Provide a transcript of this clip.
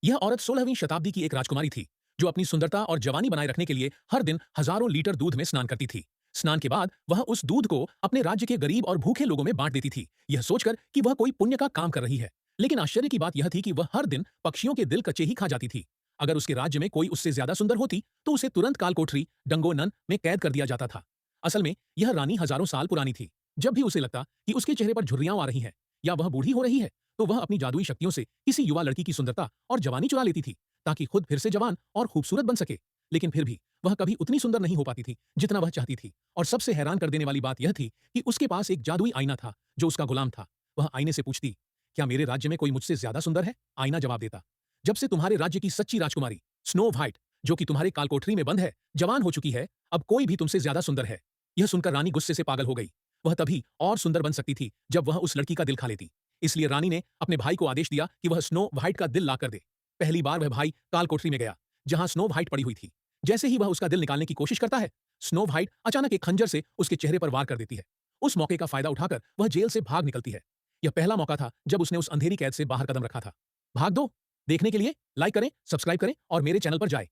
यह औरत 16वीं शताब्दी की एक राजकुमारी थी, जो अपनी सुंदरता और जवानी बनाए रखने के लिए हर दिन हजारों लीटर दूध में स्नान करती थी। स्नान के बाद वह उस दूध को अपने राज्य के गरीब और भूखे लोगों में बांट देती थी, यह सोचकर कि वह कोई पुण्य का काम कर रही है। लेकिन आश्चर्य की बात यह थी कि वह हर दिन पक्षियों के दिल कच्चे ही खा जाती थी। अगर उसके राज्य में कोई उससे ज्यादा सुंदर होती, तो उसे तुरंत कालकोठरी डंगोनन में कैद कर दिया जाता था। असल में यह रानी हजारों साल पुरानी थी। जब भी उसे लगता कि उसके चेहरे पर झुर्रियां आ रही हैं या वह बूढ़ी हो रही है, तो वह अपनी जादुई शक्तियों से किसी युवा लड़की की सुंदरता और जवानी चुरा लेती थी, ताकि खुद फिर से जवान और खूबसूरत बन सके। लेकिन फिर भी वह कभी उतनी सुंदर नहीं हो पाती थी जितना वह चाहती थी। और सबसे हैरान कर देने वाली बात यह थी कि उसके पास एक जादुई आईना था जो उसका गुलाम था। वह आईने से पूछती, क्या मेरे राज्य में कोई मुझसे ज्यादा सुंदर है? आईना जवाब देता, जब से तुम्हारे राज्य की सच्ची राजकुमारी स्नो व्हाइट, जो कि तुम्हारे कालकोठरी में बंद है, जवान हो चुकी है, अब कोई भी तुमसे ज्यादा सुंदर है। यह सुनकर रानी गुस्से से पागल हो गई। वह तभी और सुंदर बन सकती थी जब वह उस लड़की का दिल खा लेती। इसलिए रानी ने अपने भाई को आदेश दिया कि वह स्नो व्हाइट का दिल ला कर दे। पहली बार वह भाई कालकोठरी में गया, जहां स्नो व्हाइट पड़ी हुई थी। जैसे ही वह उसका दिल निकालने की कोशिश करता है, स्नो व्हाइट अचानक एक खंजर से उसके चेहरे पर वार कर देती है। उस मौके का फायदा उठाकर वह जेल से भाग निकलती है। यह पहला मौका था जब उसने उस अंधेरी कैद से बाहर कदम रखा था। भाग दो देखने के लिए लाइक करें, सब्सक्राइब करें और मेरे चैनल पर जाएं।